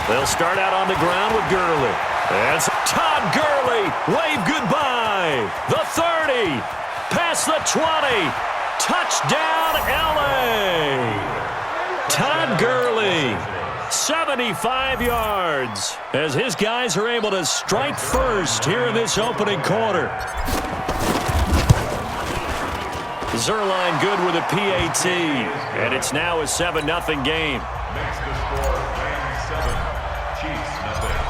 They'll start out on the ground with Gurley. And Todd Gurley, wave goodbye. The 30, past the 20, touchdown LA. Todd Gurley, 75 yards, as his guys are able to strike first here in this opening quarter. Zerline good with a PAT, and it's now a 7-0 game.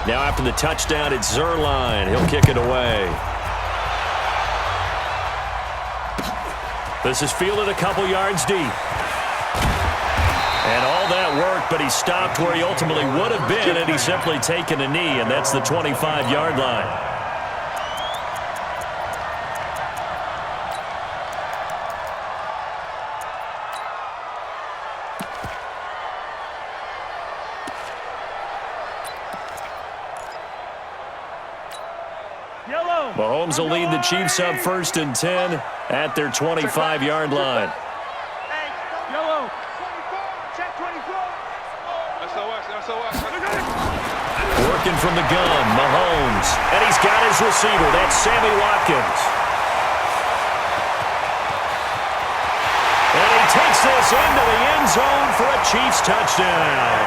Now after the touchdown, it's Zerline. He'll kick it away. This is fielded a couple yards deep. And all that work, but he stopped where he ultimately would have been, and he's simply taken a knee, and that's the 25-yard line. Mahomes will lead the Chiefs up 1st and 10 at their 25-yard line. Working from the gun, Mahomes. And he's got his receiver. That's Sammy Watkins. And he takes this into the end zone for a Chiefs touchdown.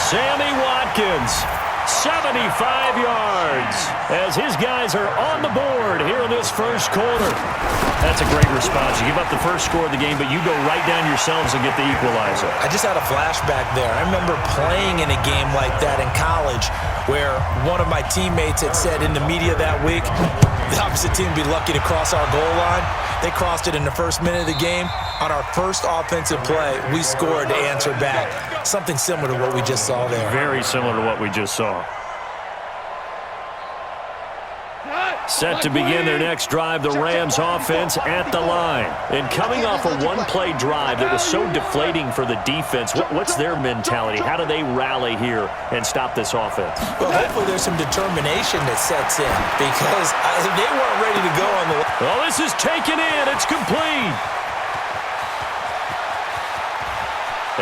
Sammy Watkins, 75 yards, as his guys are on the board here in this first quarter. That's a great response. You give up the first score of the game, but you go right down yourselves and get the equalizer. I just had a flashback there. I remember playing in a game like that in college where one of my teammates had said in the media that week, the opposite team would be lucky to cross our goal line. They crossed it in the first minute of the game. On our first offensive play, we scored to answer back. Something similar to what we just saw there. Very similar to what we just saw. Set to begin their next drive, the Rams offense at the line. And coming off a one-play drive that was so deflating for the defense, what's their mentality? How do they rally here and stop this offense? Well, hopefully there's some determination that sets in because they weren't ready to go on the... Well, this is taken in. It's complete.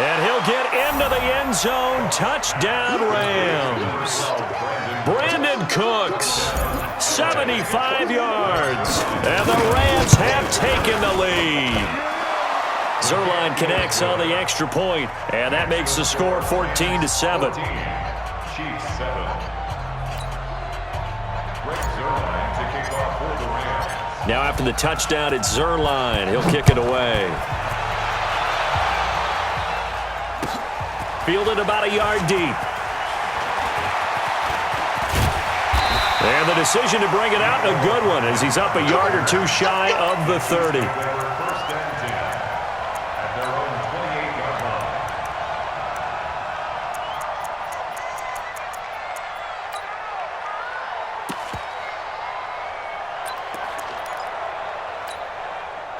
And he'll get into the end zone. Touchdown, Rams. Brandon Cooks, 75 yards. And the Rams have taken the lead. Zerline connects on the extra point, and that makes the score 14-7. Now after the touchdown, it's Zerline. He'll kick it away. Fielded about a yard deep. And the decision to bring it out, a good one, as he's up a yard or two shy of the 30.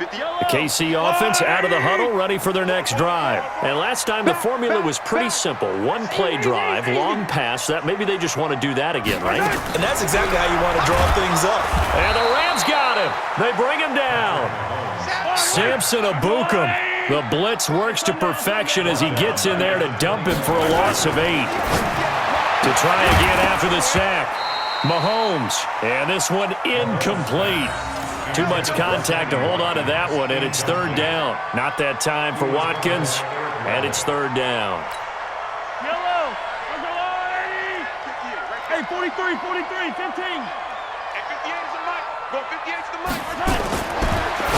The KC offense out of the huddle, ready for their next drive. And last time the formula was pretty simple. One-play drive, long pass. That maybe they just want to do that again, right? And that's exactly how you want to draw things up. And the Rams got him. They bring him down. Samson Abukum. The blitz works to perfection as he gets in there to dump him for a loss of 8. To try again after the sack. Mahomes. And this one incomplete. Too much contact to hold on to that one, and it's third down. Not that time for Watkins, and it's third down. Yellow. Hey, 43, 43, 15. Hey, 58 is the mic. Go 58 is the mic.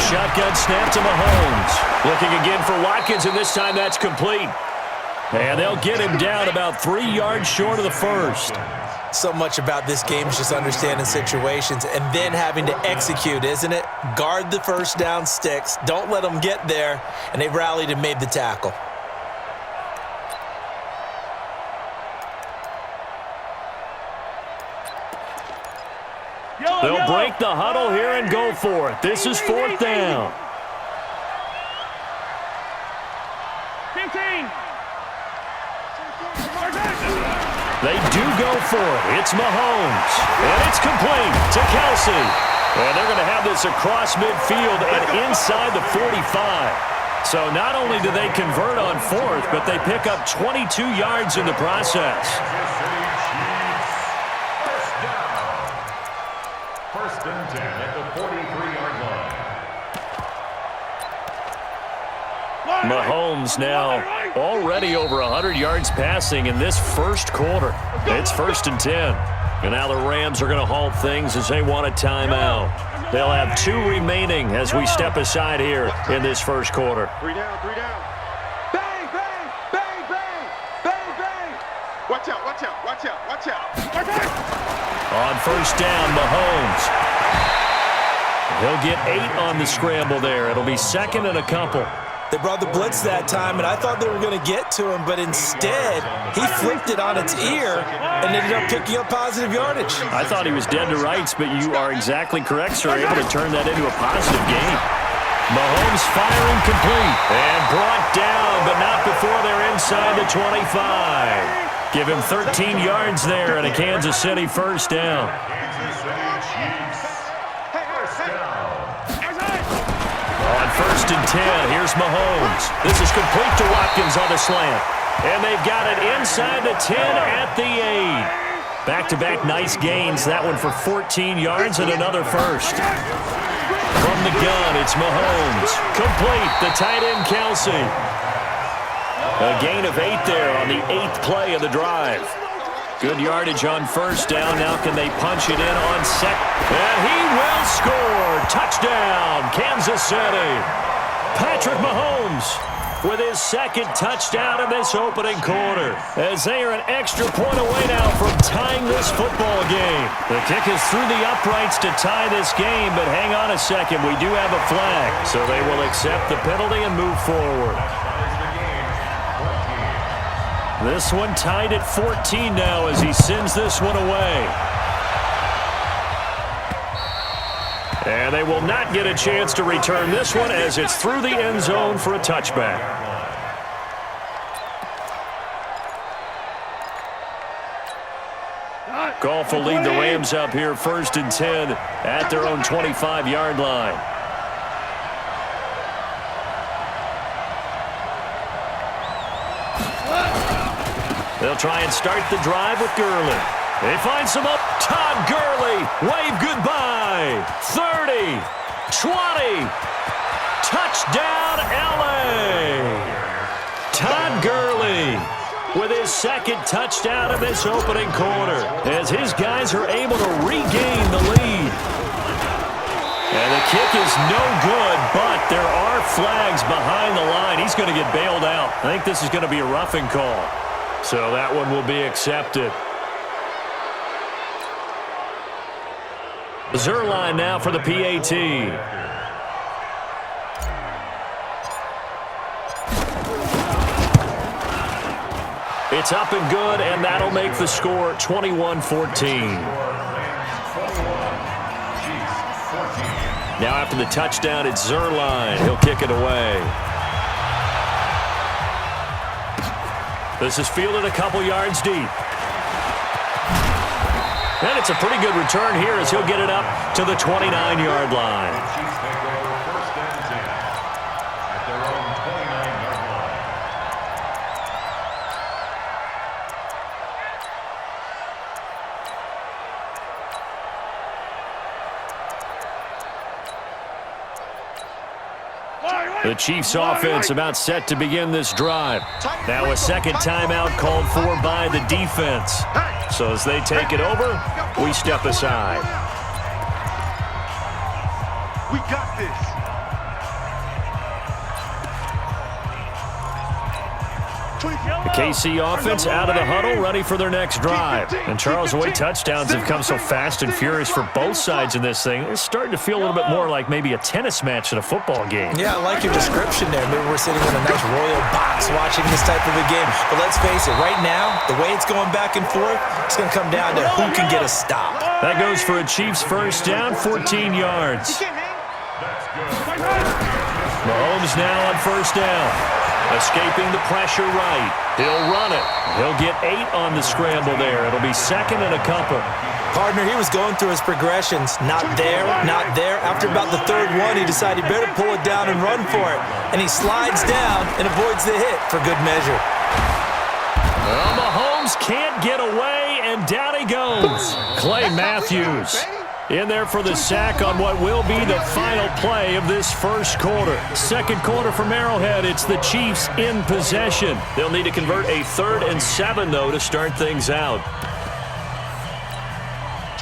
Shotgun snap to Mahomes. Looking again for Watkins, and this time that's complete. And they'll get him down about 3 yards short of the first. So much about this game is just understanding situations and then having to execute, isn't it? Guard the first down sticks. Don't let them get there. And they rallied and made the tackle. They'll break the huddle here and go for it. This is fourth down. 15. They do go for it. It's Mahomes. And it's complete to Kelsey. And they're going to have this across midfield and inside the 45. So not only do they convert on fourth, but they pick up 22 yards in the process. First and 10 at the 43-yard line. Mahomes now already over 100 yards passing in this first quarter. It's first and 10. And now the Rams are going to halt things as they want a timeout. They'll have 2 remaining as we step aside here in this first quarter. 3 down, 3 down. Bang, bang, bang, bang, bang, bang. Watch out, watch out, watch out, watch out. On first down, Mahomes. He'll get 8 on the scramble there. It'll be second and a couple. They brought the blitz that time, and I thought they were going to get to him, but instead, he flipped it on its ear and ended up picking up positive yardage. I thought he was dead to rights, but you are exactly correct, sir. Able to turn that into a positive gain. Mahomes firing complete and brought down, but not before they're inside the 25. Give him 13 yards there and a Kansas City first down. On first and 10, here's Mahomes. This is complete to Watkins on the slant. And they've got it inside the 10 at the 8. Back-to-back nice gains. That one for 14 yards and another first. From the gun, it's Mahomes. Complete, the tight end Kelsey. A gain of 8 there on the 8th play of the drive. Good yardage on first down. Now can they punch it in on second? And he will score. Touchdown, Kansas City. Patrick Mahomes with his second touchdown in this opening quarter, as they are an extra point away now from tying this football game. The kick is through the uprights to tie this game, but hang on a second. We do have a flag, so they will accept the penalty and move forward. This one tied at 14 now as he sends this one away. And they will not get a chance to return this one as it's through the end zone for a touchback. Goff will lead the Rams up here first and 10 at their own 25-yard line. They'll try and start the drive with Gurley. They find some up. Todd Gurley. Wave goodbye. 30. 20. Touchdown, L.A. Todd Gurley with his second touchdown of this opening quarter as his guys are able to regain the lead. And the kick is no good, but there are flags behind the line. He's going to get bailed out. I think this is going to be a roughing call. So that one will be accepted. Zerline now for the PAT. It's up and good, and that'll make the score 21-14. Now after the touchdown, it's Zerline. He'll kick it away. This is fielded a couple yards deep. And it's a pretty good return here as he'll get it up to the 29-yard line. The Chiefs offense about set to begin this drive. Now a second timeout called for by the defense. So as they take it over, we step aside. We got this. The KC offense out of the huddle, ready for their next drive. And Charles, the way touchdowns have come so fast and furious for both sides in this thing, it's starting to feel a little bit more like maybe a tennis match than a football game. Yeah, I like your description there. Maybe we're sitting in a nice royal box watching this type of a game. But let's face it, right now, the way it's going back and forth, it's going to come down to who can get a stop. That goes for a Chiefs first down, 14 yards. Mahomes now on first down. Escaping the pressure right. He'll run it. He'll get 8 on the scramble there. It'll be second and a couple. Partner, he was going through his progressions. Not there, not there. After about the third one, he decided he better pull it down and run for it. And he slides down and avoids the hit for good measure. Well, Mahomes can't get away, and down he goes. Clay Matthews in there for the sack on what will be the final play of this first quarter. Second quarter from Arrowhead, it's the Chiefs in possession. They'll need to convert a 3rd and 7, though, to start things out.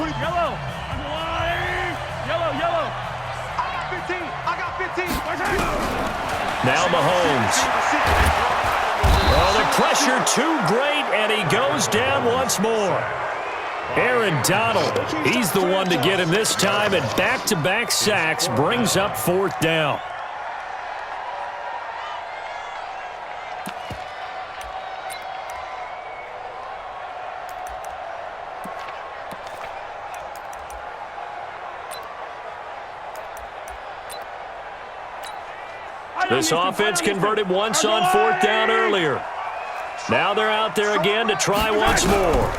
Yellow. Yellow, yellow. I got 15. Now Mahomes. Oh, the pressure too great, and he goes down once more. Aaron Donald, he's the one to get him this time, and back-to-back sacks brings up 4th down. This offense converted once on 4th down earlier. Now they're out there again to try once more.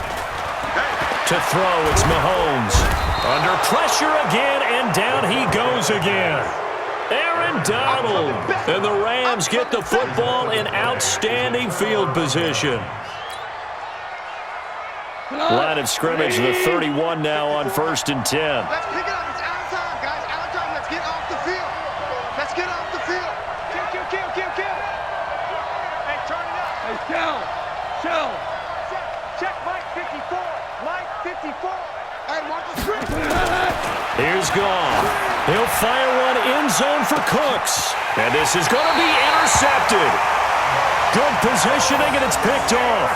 To throw, it's Mahomes. Under pressure again, and down he goes again. Aaron Donald. And the Rams get the football in outstanding field position. Line of scrimmage, the 31 now on 1st and 10. Let's pick it up. It's out of time, guys. Out of time. Let's get off the field. Let's get off the field. Kill. Hey, turn it up. Hey, Shell. Check Mike 54. Mike 54. Hey, watch the script. Here's Goff. He'll fire one end zone for Cooks. And this is going to be intercepted. Good positioning, and it's picked off.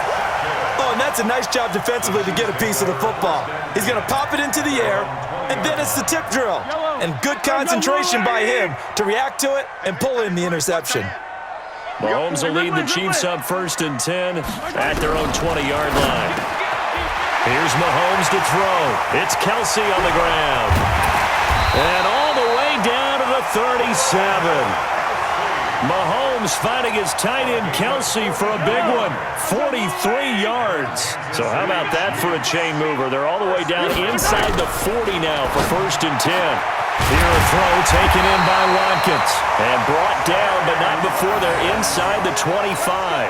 Oh, and that's a nice job defensively to get a piece of the football. He's going to pop it into the air, and then it's the tip drill. And good concentration by him to react to it and pull in the interception. Mahomes will lead the Chiefs up 1st and 10 at their own 20-yard line. Here's Mahomes to throw. It's Kelsey on the ground. And all the way down to the 37. Mahomes finding his tight end Kelsey for a big one. 43 yards. So how about that for a chain mover? They're all the way down inside the 40 now for 1st and 10. Here a throw taken in by Watkins. And brought down, but not before they're inside the 25.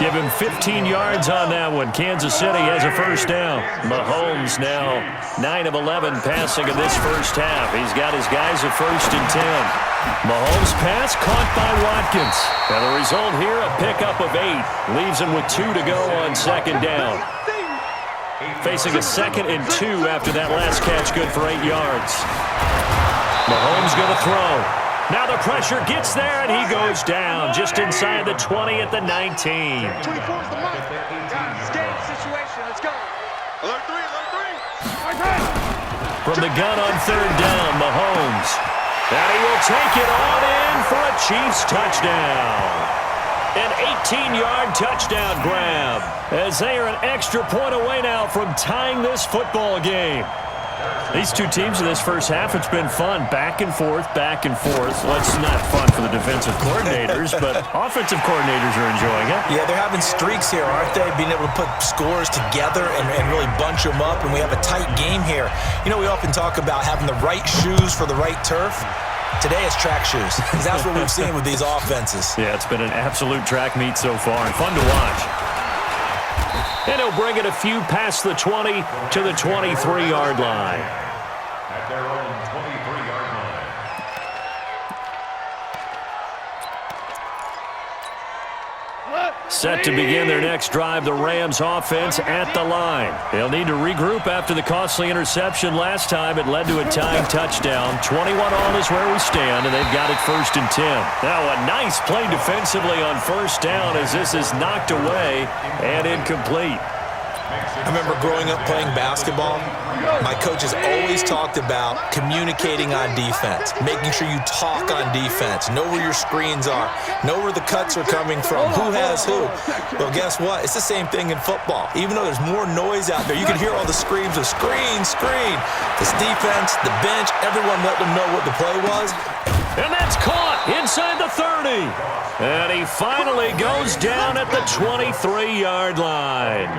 Give him 15 yards on that one. Kansas City has a 1st down. Mahomes now 9 of 11 passing in this first half. He's got his guys at 1st and 10. Mahomes pass caught by Watkins. And the result here, a pickup of 8. Leaves him with 2 to go on 2nd down. Facing a 2nd and 2 after that last catch, good for 8 yards. Mahomes going to throw. Now the pressure gets there, and he goes down just inside the 20 at the 19. 24 is the mark. Game situation. Let's go. Alert 3. From the gun on 3rd down, Mahomes. And he will take it on in for a Chiefs touchdown. An 18-yard touchdown grab, as they are an extra point away now from tying this football game. These two teams in this first half, it's been fun. Back and forth, back and forth. Well, it's not fun for the defensive coordinators, but offensive coordinators are enjoying it. Yeah, they're having streaks here, aren't they? Being able to put scores together and really bunch them up, and we have a tight game here. You know, we often talk about having the right shoes for the right turf. Today it's track shoes, because that's what we've seen with these offenses. Yeah, it's been an absolute track meet so far, and fun to watch. And he'll bring it a few past the 20 to the 23-yard line. At their own 23-yard line. Set to begin their next drive, the Rams offense at the line. They'll need to regroup after the costly interception last time. It led to a tying touchdown. 21 all is where we stand, and they've got it 1st and 10. Now a nice play defensively on 1st down as this is knocked away and incomplete. I remember growing up playing basketball. My coaches always talked about communicating on defense, making sure you talk on defense, know where your screens are, know where the cuts are coming from, who has who. Well, guess what? It's the same thing in football. Even though there's more noise out there, you can hear all the screams of screen, screen. This defense, the bench, everyone let them know what the play was. And that's caught inside the 30. And he finally goes down at the 23-yard line.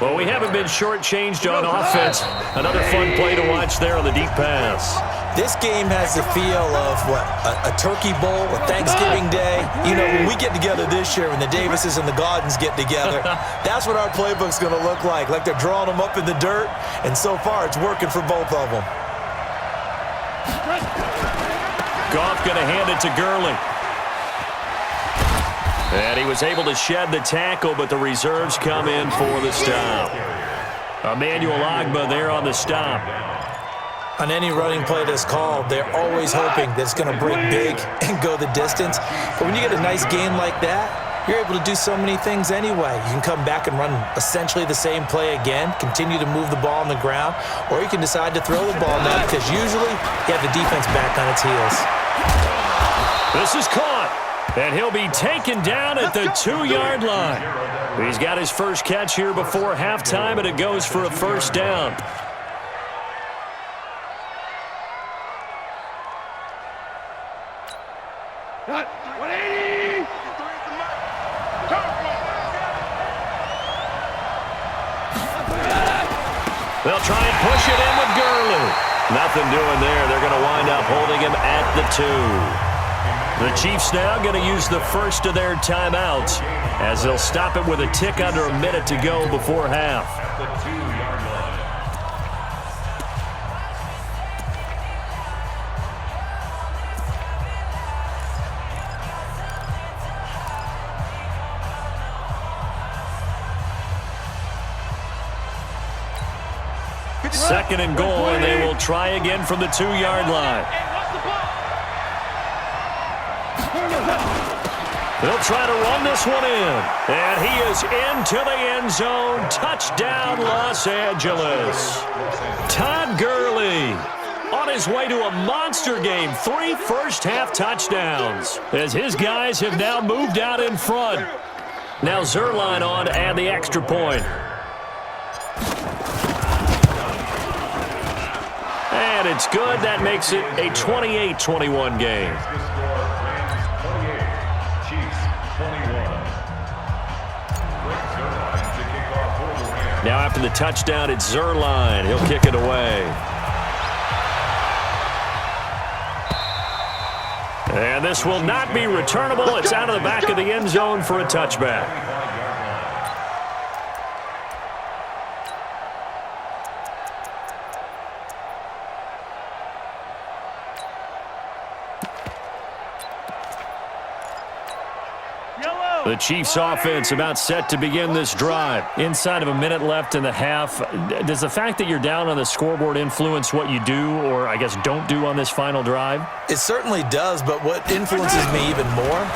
Well, we haven't been shortchanged on offense. Another fun play to watch there on the deep pass. This game has the feel of, a turkey bowl, a Thanksgiving Day. You know, when we get together this year and the Davises and the Gardens get together, that's what our playbook's going to look like they're drawing them up in the dirt, and so far it's working for both of them. Goff going to hand it to Gurley. And he was able to shed the tackle, but the reserves come in for the stop. Emmanuel Ogbah there on the stop. On any running play that's called, they're always hoping that it's going to break big and go the distance. But when you get a nice gain like that, you're able to do so many things anyway. You can come back and run essentially the same play again, continue to move the ball on the ground, or you can decide to throw the ball now because usually you have the defense back on its heels. This is caught, and he'll be taken down at the 2-yard line. He's got his first catch here before halftime, and it goes for a first down. Cut. 180. They'll try and push it in with Gurley. Nothing doing there. They're going to wind up holding him at the 2. The Chiefs now going to use the first of their timeouts as they'll stop it with a tick under a minute to go before half. The 2-yard line. Second and goal, and they will try again from the 2-yard line. They'll try to run this one in. And he is into the end zone. Touchdown, Los Angeles. Todd Gurley on his way to a monster game. 3 first-half touchdowns as his guys have now moved out in front. Now Zerline on to add the extra point. And it's good. That makes it a 28-21 game. Now after the touchdown, it's Zerline. He'll kick it away. And this will not be returnable. It's out of the back of the end zone for a touchback. The Chiefs offense about set to begin this drive. Inside of a minute left in the half. Does the fact that you're down on the scoreboard influence what you do or, I guess, don't do on this final drive? It certainly does, but what influences me even more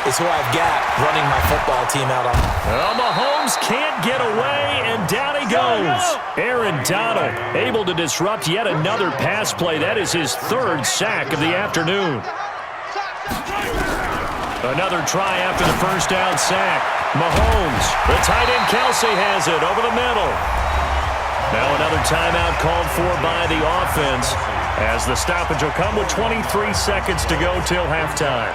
is who I've got running my football team out on. Well, Mahomes can't get away, and down he goes. Aaron Donald able to disrupt yet another pass play. That is his 3rd sack of the afternoon. Another try after the first down sack. Mahomes, the tight end Kelsey has it over the middle. Now another timeout called for by the offense as the stoppage will come with 23 seconds to go till halftime.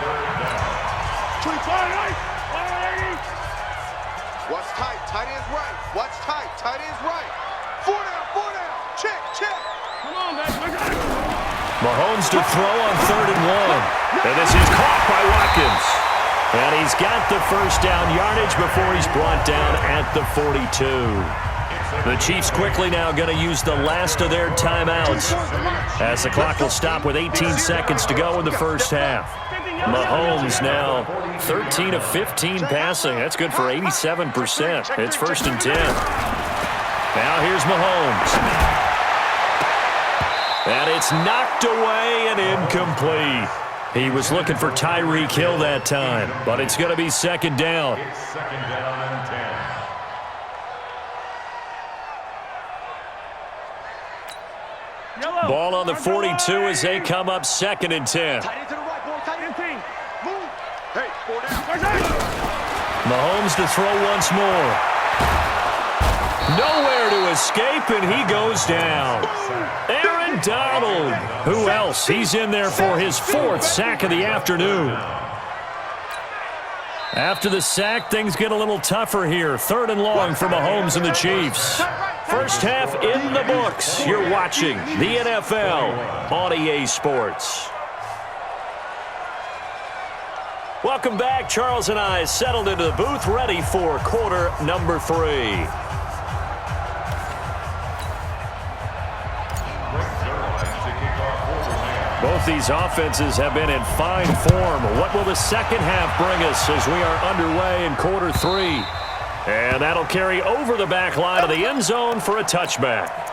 Watch tight, tight end's right. Watch tight, tight end's right. 4 down, check, check. Come on, man. Mahomes to throw on 3rd and 1. And this is caught by Watkins. And he's got the first down yardage before he's brought down at the 42. The Chiefs quickly now going to use the last of their timeouts as the clock will stop with 18 seconds to go in the first half. Mahomes now 13 of 15 passing. That's good for 87%. It's 1st and 10. Now here's Mahomes. And it's knocked away and incomplete. He was looking for Tyreek Hill that time, but it's going to be 2nd down. It's 2nd down and 10. Ball on the 42 as they come up 2nd and 10. Mahomes to throw once more. Nowhere to escape, and he goes down. Aaron Donald. Who else? He's in there for his 4th sack of the afternoon. After the sack, things get a little tougher here. 3rd and long for Mahomes and the Chiefs. First half in the books. You're watching the NFL on EA Sports. Welcome back. Charles and I settled into the booth, ready for quarter number 3. Both these offenses have been in fine form. What will the second half bring us as we are underway in quarter 3? And that'll carry over the back line of the end zone for a touchback.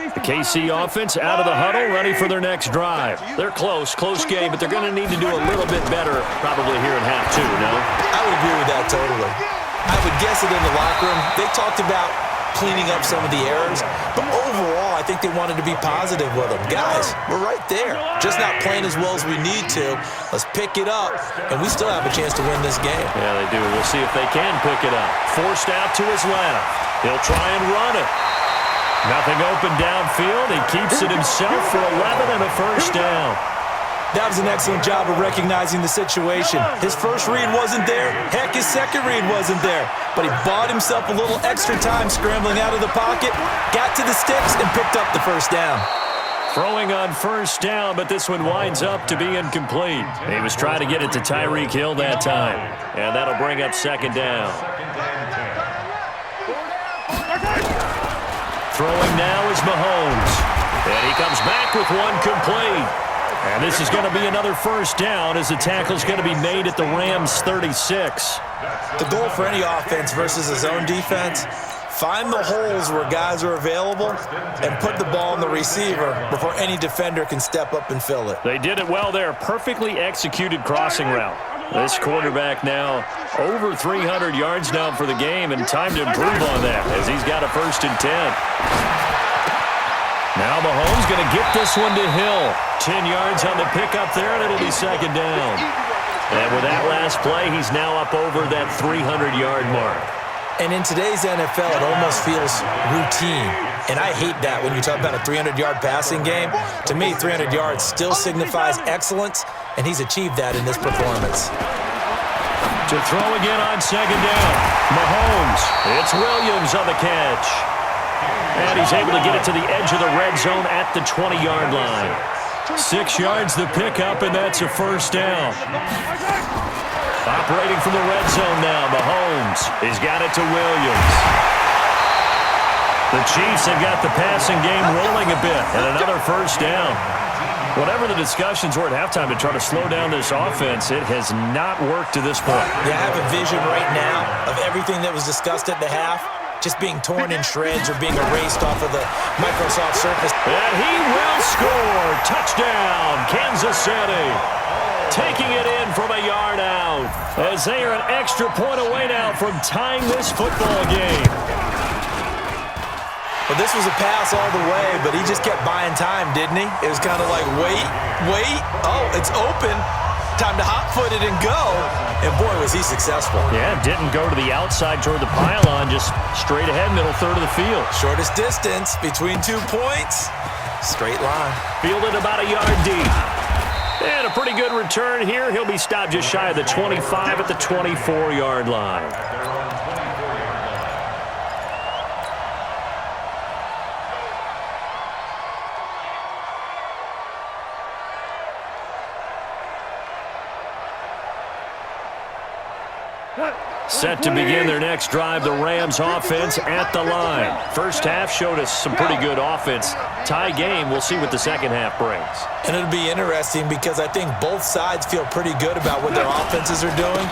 The KC offense out of the huddle, ready for their next drive. They're close game, but they're going to need to do a little bit better probably here in half 2, no? I would agree with that totally. I would guess it in the locker room. They talked about cleaning up some of the errors, but overall, I think they wanted to be positive with them. Guys, we're right there. Just not playing as well as we need to. Let's pick it up, and we still have a chance to win this game. Yeah, they do. We'll see if they can pick it up. Forced out to his left. He'll try and run it. Nothing open downfield. He keeps it himself for 11 and a first down. That was an excellent job of recognizing the situation. His first read wasn't there. Heck, his second read wasn't there. But he bought himself a little extra time scrambling out of the pocket, got to the sticks, and picked up the first down. Throwing on first down, but this one winds up to be incomplete. He was trying to get it to Tyreek Hill that time. And that'll bring up second down. Throwing now is Mahomes. And he comes back with one complete. And this is going to be another first down as the tackle's going to be made at the Rams' 36. The goal for any offense versus a zone defense, find the holes where guys are available and put the ball in the receiver before any defender can step up and fill it. They did it well there. Perfectly executed crossing route. This quarterback now over 300 yards now for the game, and time to improve on that as he's got a 1st and 10. Now Mahomes going to get this one to Hill. 10 yards on the pickup there, and it'll be second down. And with that last play, he's now up over that 300-yard mark. And in today's NFL, it almost feels routine. And I hate that when you talk about a 300-yard passing game. To me, 300 yards still signifies excellence, and he's achieved that in this performance. To throw again on second down. Mahomes. It's Williams on the catch. And he's able to get it to the edge of the red zone at the 20-yard line. 6 yards the pickup, and that's a first down. Operating from the red zone now, Mahomes. He's got it to Williams. The Chiefs have got the passing game rolling a bit, and another first down. Whatever the discussions were at halftime to try to slow down this offense, it has not worked to this point. Yeah, I have a vision right now of everything that was discussed at the half just being torn in shreds or being erased off of the Microsoft Surface. And he will score. Touchdown, Kansas City. Taking it in from a yard out as they are an extra point away now from tying this football game. Well, this was a pass all the way, but he just kept buying time, didn't he? It was kind of like, wait. Oh, it's open. Time to hot-foot it and go. And, boy, was he successful. Yeah, didn't go to the outside toward the pylon, just straight ahead, middle third of the field. Shortest distance between 2 points. Straight line. Fielded about a yard deep. And a pretty good return here. He'll be stopped just shy of the 25 at the 24-yard line. Set to begin their next drive, the Rams offense at the line. First half showed us some pretty good offense. Tie game, we'll see what the second half brings. And it'll be interesting because I think both sides feel pretty good about what their offenses are doing.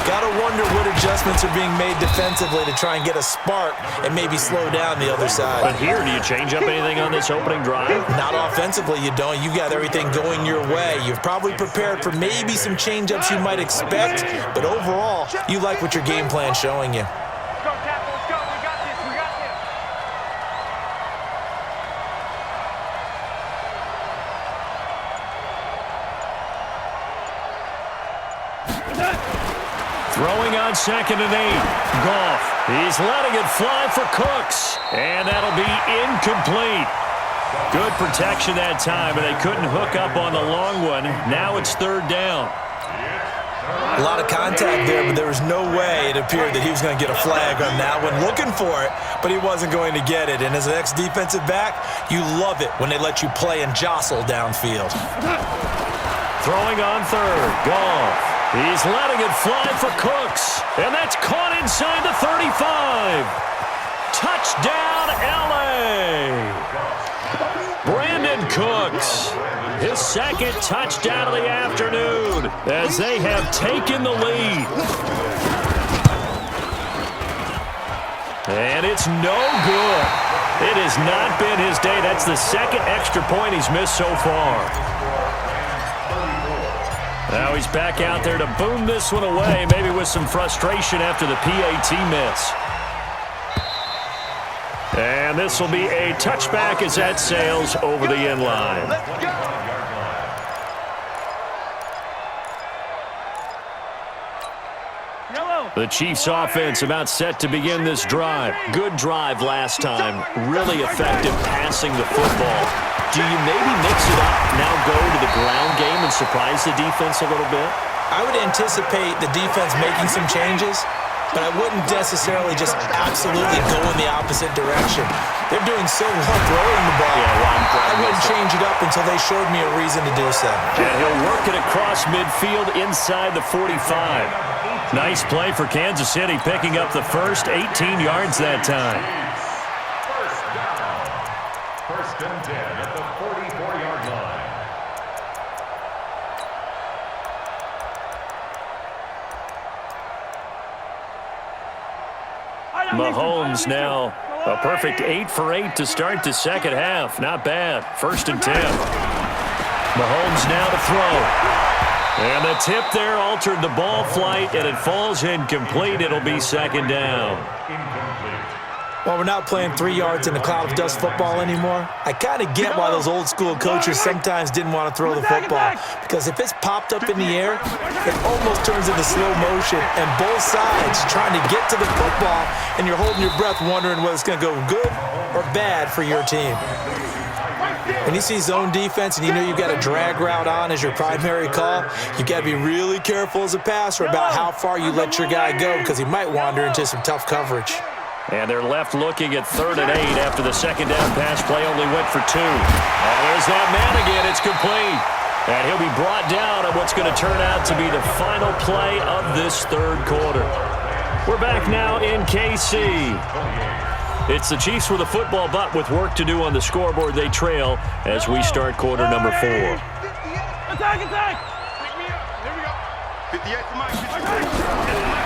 Got to wonder what adjustments are being made defensively to try and get a spark and maybe slow down the other side. But here, do you change up anything on this opening drive? Not offensively, you don't. You've got everything going your way. You've probably prepared for maybe some change-ups you might expect, but overall, you like what your game plan's showing you. Let's go, Cap. Let's go. We got this. We Throwing on 2nd and 8. Goff. He's letting it fly for Cooks. And that'll be incomplete. Good protection that time, and they couldn't hook up on the long one. Now it's 3rd down. A lot of contact there, but there was no way it appeared that he was going to get a flag on that one. Looking for it, but he wasn't going to get it. And as an ex-defensive back, you love it when they let you play and jostle downfield. Throwing on 3rd. Goff. He's letting it fly for Cooks. And that's caught inside the 35. Touchdown, L.A. Brandon Cooks. His 2nd touchdown of the afternoon as they have taken the lead. And it's no good. It has not been his day. That's the 2nd extra point he's missed so far. Now he's back out there to boom this one away, maybe with some frustration after the PAT miss. And this will be a touchback as that sails over the end line. The Chiefs offense about set to begin this drive. Good drive last time. Really effective passing the football. Do you maybe mix it up, now go to the ground game and surprise the defense a little bit? I would anticipate the defense making some changes, but I wouldn't necessarily just absolutely go in the opposite direction. They're doing so well throwing the ball. I wouldn't change it up until they showed me a reason to do so. And he'll work it across midfield inside the 45. Nice play for Kansas City, picking up the first 18 yards that time. First and 10 at the 44-yard line. Mahomes now a perfect 8 for 8 to start the second half. Not bad. 1st and 10. Mahomes now to throw. And the tip there altered the ball flight, and it falls incomplete. It'll be 2nd down. Well, we're not playing 3 yards in a cloud of dust football anymore. I kind of get why those old school coaches sometimes didn't want to throw the football, because if it's popped up in the air, it almost turns into slow motion, and both sides trying to get to the football, and you're holding your breath wondering whether it's going to go good or bad for your team. When you see zone defense and you know you've got a drag route on as your primary call, you got to be really careful as a passer about how far you let your guy go, because he might wander into some tough coverage. And they're left looking at 3rd and 8 after the 2nd down pass play only went for 2. And there's that man again. It's complete. And he'll be brought down at what's going to turn out to be the final play of this 3rd quarter. We're back now in KC. It's the Chiefs with a football, but with work to do on the scoreboard, they trail as we start quarter number 4. Attack, attack! Pick me up. Here we go. 58 to Mike.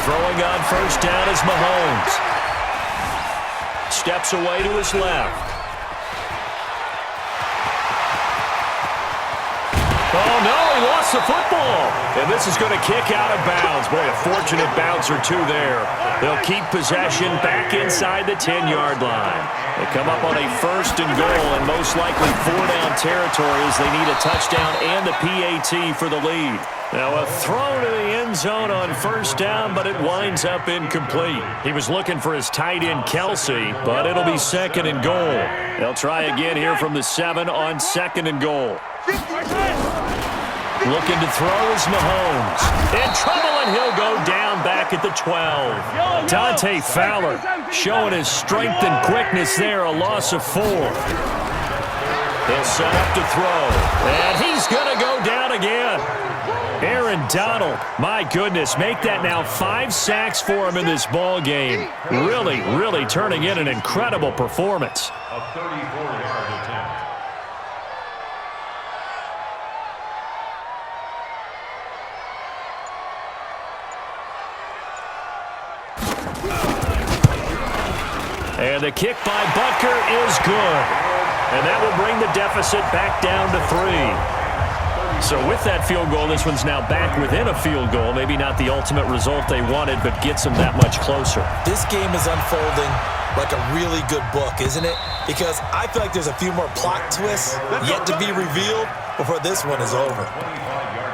Throwing on 1st down is Mahomes. Steps away to his left. Oh, no, he lost the football. And this is going to kick out of bounds. Boy, a fortunate bounce or two there. They'll keep possession back inside the 10-yard line. They come up on a 1st and goal, and most likely 4-down territory as they need a touchdown and the PAT for the lead. Now a throw to the end zone on 1st down, but it winds up incomplete. He was looking for his tight end, Kelsey, but it'll be 2nd and goal. They'll try again here from the 7 on 2nd and goal. Looking to throw is Mahomes. In trouble, and he'll go down back at the 12. Dante Fowler showing his strength and quickness there, a loss of 4. He'll set up to throw, and he's going to go down again. Aaron Donald, my goodness, make that now 5 sacks for him in this ball game. Really turning in an incredible performance. A 34-yard attempt. And the kick by Butker is good. And that will bring the deficit back down to 3. So with that field goal, this one's now back within a field goal. Maybe not the ultimate result they wanted, but gets them that much closer. This game is unfolding like a really good book, isn't it? Because I feel like there's a few more plot twists yet to be revealed before this one is over. 25-yard